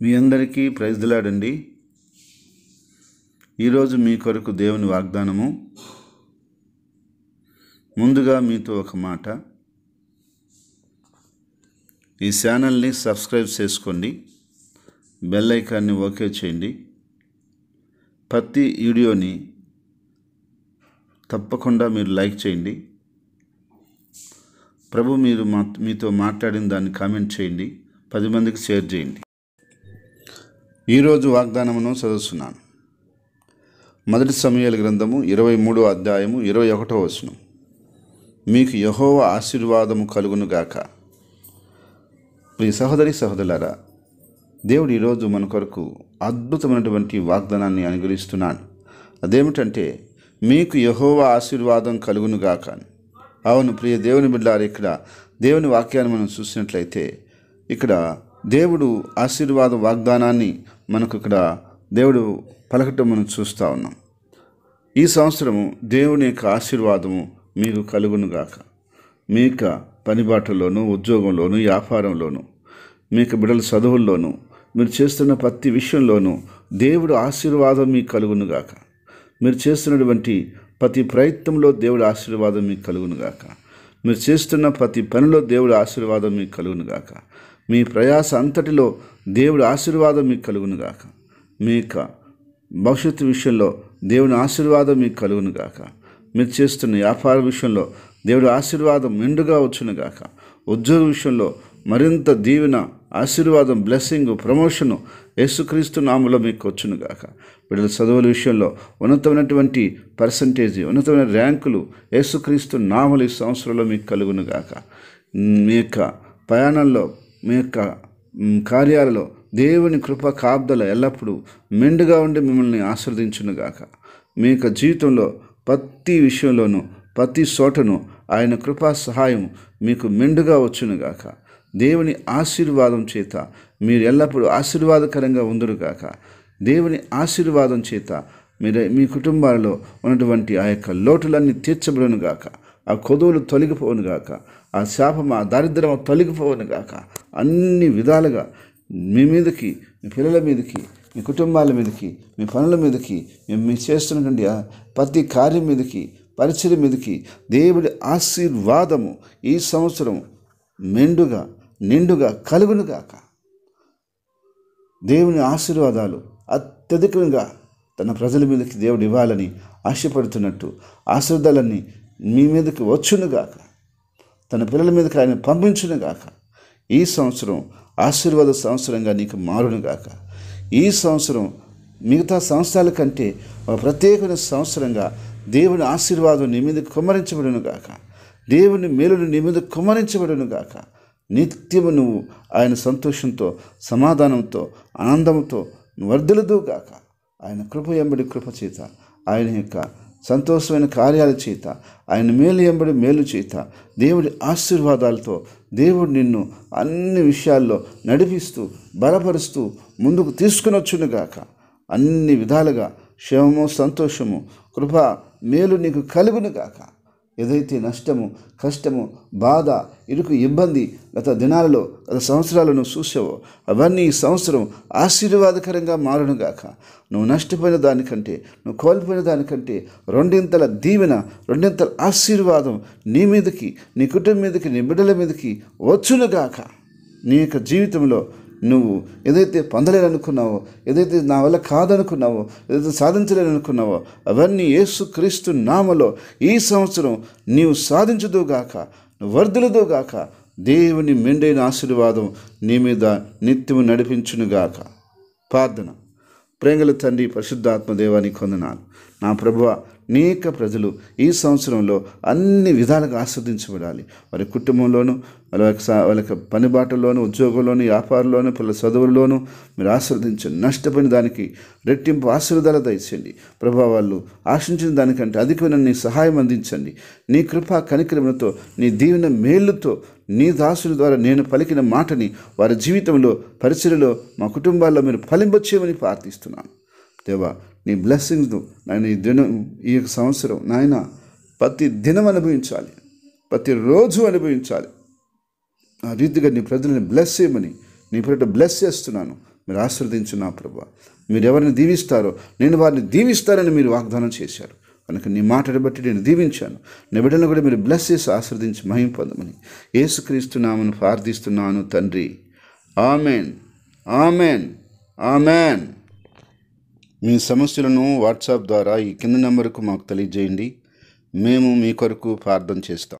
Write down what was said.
మీ అందరికీ praise the lord అండి. ఈరోజు మీ కొరకు దేవుని వాగ్దానము. ముందుగా మీతో ఒక మాట, ఈ ఛానల్ని సబ్స్క్రైబ్ చేసుకోండి, బెల్ ఐకాన్ని ఓకే చేయండి. ప్రతి వీడియోని తప్పకుండా మీరు లైక్ చేయండి. ప్రభు మీతో మాట్లాడిన దాన్ని కామెంట్ చేయండి, 10 మందికి షేర్ చేయండి. ఈరోజు వాగ్దానమును చదువుతున్నాను. మొదటి సమూయేలు గ్రంథము 23వ అధ్యాయము 21వ వచనం. మీకు యెహోవా ఆశీర్వాదము కలుగునుగాక. ప్రియ సహోదరి సహోదరులారా, దేవుడు ఈరోజు మన కొరకు అద్భుతమైనటువంటి వాగ్దానాన్ని అనుగ్రహిస్తున్నాడు. అదేమిటంటే, మీకు యెహోవా ఆశీర్వాదం కలుగునుగాక. అవును ప్రియ దేవుని బిడ్డలారా, ఇక్కడ దేవుని వాక్యాన్ని మనం చూసినట్లయితే, ఇక్కడ దేవుడు ఆశీర్వాద వాగ్దానాన్ని మనకు ఇక్కడ దేవుడు పలకటం మనం చూస్తూ ఉన్నాం. ఈ సంవత్సరము దేవుని యొక్క ఆశీర్వాదము మీకు కలుగునుగాక. మీ యొక్క పనిబాటల్లోనూ, ఉద్యోగంలోనూ, వ్యాపారంలోనూ, మీ యొక్క బిడ్డల చదువుల్లోనూ, మీరు చేస్తున్న ప్రతి విషయంలోనూ దేవుడు ఆశీర్వాదం మీకు కలుగునుగాక. మీరు చేస్తున్నటువంటి ప్రతి ప్రయత్నంలో దేవుడు ఆశీర్వాదం మీకు కలుగునుగాక. మీరు చేస్తున్న ప్రతి పనిలో దేవుడు ఆశీర్వాదం మీకు కలుగునుగాక. మీ ప్రయాస అంతటిలో దేవుడు ఆశీర్వాదం మీకు కలుగునుగాక. మీ యొక్క భవిష్యత్తు విషయంలో దేవుని ఆశీర్వాదం మీకు కలుగునుగాక. మీరు చేస్తున్న వ్యాపార విషయంలో దేవుడు ఆశీర్వాదం మెండుగా వచ్చునుగాక. ఉద్యోగ విషయంలో మరింత దీవెన, ఆశీర్వాదం, బ్లెస్సింగ్, ప్రమోషను యేసుక్రీస్తు నామములో మీకు వచ్చునుగాక. బిడ్డల చదువుల విషయంలో ఉన్నతమైనటువంటి పర్సంటేజ్, ఉన్నతమైన ర్యాంకులు యేసుక్రీస్తు నామములు ఈ సంవత్సరంలో మీకు కలుగునుగాక. మీ యొక్క ప్రయాణంలో, మీ యొక్క కార్యాలలో దేవుని కృప కాపుదల ఎల్లప్పుడూ మెండుగా ఉండి మిమ్మల్ని ఆశీర్వదించునుగాక. మీ యొక్క జీవితంలో ప్రతి విషయంలోనూ, ప్రతి చోటను ఆయన కృపా సహాయం మీకు మెండుగా వచ్చునుగాక. దేవుని ఆశీర్వాదం చేత మీరు ఎల్లప్పుడూ ఆశీర్వాదకరంగా ఉందురుగాక. దేవుని ఆశీర్వాదం చేత మీ కుటుంబాలలో ఉన్నటువంటి ఆ యొక్క లోటులన్నీ తీర్చబడునుగాక. ఆ కొదువులు తొలగిపోవునుగాక. ఆ శాపం, ఆ దారిద్ర్యం తొలగిపోవునుగాక. అన్ని విధాలుగా మీ మీదకి, మీ పిల్లల మీదకి, మీ కుటుంబాల మీదకి, మీ పనుల మీదకి, మీరు చేస్తున్నటువంటి ప్రతి కార్యం మీదకి, పరిచయం మీదకి దేవుడి ఆశీర్వాదము ఈ సంవత్సరం మెండుగా, నిండుగా కలుగునుగాక. దేవుని ఆశీర్వాదాలు అత్యధికంగా తన ప్రజల మీదకి దేవుడు ఇవ్వాలని ఆశపడుతున్నట్టు ఆశీర్వాదాలన్నీ మీ మీదకి వచ్చునుగాక. తన పిల్లల మీదకి ఆయన పంపించునుగాక. ఈ సంవత్సరం ఆశీర్వాద సంవత్సరంగా నీకు మారునుగాక. ఈ సంవత్సరం మిగతా సంవత్సరాల కంటే ఒక ప్రత్యేకమైన సంవత్సరంగా దేవుని ఆశీర్వాదం నీ మీద కుమ్మరించబడునుగాక. దేవుని మేలును నీ మీద కుమ్మరించబడునుగాక. నిత్యము నువ్వు ఆయన సంతోషంతో, సమాధానంతో, ఆనందంతో వర్ధిల్లుదుగాక. ఆయన కృప ఎంబడి కృప చేత, ఆయన యొక్క సంతోషమైన కార్యాల చేత, ఆయన మేలు ఎంబడి మేలు చేత, దేవుడి ఆశీర్వాదాలతో దేవుడు నిన్ను అన్ని విషయాల్లో నడిపిస్తూ, బలపరుస్తూ ముందుకు తీసుకుని వచ్చునుగాక. అన్ని విధాలుగా క్షేమము, సంతోషము, కృప, మేలు నీకు కలుగునుగాక. ఏదైతే నష్టము, కష్టము, బాధ, ఇరుకు, ఇబ్బంది గత దినాలలో, గత సంవత్సరాలు నువ్వు చూసావో అవన్నీ ఈ సంవత్సరం ఆశీర్వాదకరంగా మారునుగాక. నువ్వు నష్టపోయిన దానికంటే, నువ్వు కోల్పోయిన దానికంటే రెండింతల దీవెన, రెండింతల ఆశీర్వాదం నీ మీదకి, నీ కుటుంబం మీదకి, నీ బిడ్డల మీదకి వచ్చునుగాక. నీ యొక్క జీవితంలో నువ్వు ఏదైతే పొందలేననుకున్నావో, ఏదైతే నా వల్ల కాదనుకున్నావో, ఏదైతే సాధించలేననుకున్నావో అవన్నీ యేసుక్రీస్తు నామములో ఈ సంవత్సరం నీవు సాధించుదుగాక, నువ్వు వర్ధిల్లుదుగాక. దేవుని మెండైన ఆశీర్వాదం నీ మీద నిత్యము నడిపించునుగాక. ప్రార్థన. ప్రేమగల తండ్రి, పరిశుద్ధాత్మ దేవానికి వందనాలు. నా ప్రభువా, అనేక ప్రజలు ఈ సంవత్సరంలో అన్ని విధాలుగా ఆస్వాదించబడాలి. వారి కుటుంబంలోనూ, వాళ్ళ పనిబాటల్లోనూ, ఉద్యోగంలోనూ, వ్యాపారంలోనూ, పిల్లల చదువుల్లోనూ మీరు ఆశీర్వదించండి. నష్టపోయిన దానికి రెట్టింపు ఆశీర్వాదాలు దయచేయండి. ప్రభా, వాళ్ళు ఆశించిన దానికంటే అధికమైన నీ సహాయం అందించండి. నీ కృపా కనికరములతో, నీ దీవెన మేలుతో, నీ దాసుల ద్వారా నేను పలికిన మాటని వారి జీవితంలో, పరిచర్యలో, మా కుటుంబాల్లో మీరు ఫలింపచేయమని ప్రార్థిస్తున్నాను. దేవా, నీ బ్లెస్సింగ్స్ను నాయన ఈ దినం, ఈ యొక్క సంవత్సరం నాయన ప్రతి దినం అనుభవించాలి, ప్రతిరోజు అనుభవించాలి. ఆ రీతిగా నీ ప్రజలను బ్లెస్ చేయమని నీ పేరిట బ్లెస్ చేస్తున్నాను. మీరు ఆశీర్వదించు నా ప్రభా. మీరు ఎవరిని దీవిస్తారో నేను వారిని దీవిస్తారని మీరు వాగ్దానం చేశారు కనుక నీ మాటను బట్టి నేను దీవించాను. నీ బిడ్డలను కూడా మీరు బ్లెస్ చేసి ఆశీర్వదించి మహిమ పొందమని యేసుక్రీస్తు నామమున ప్రార్థిస్తున్నాను తండ్రి. Amen, amen, amen. మీ సమస్యలను వాట్సాప్ ద్వారా ఈ కింది నెంబర్కు మాకు తెలియజేయండి. మేము మీ కొరకు ప్రార్థన చేస్తాం.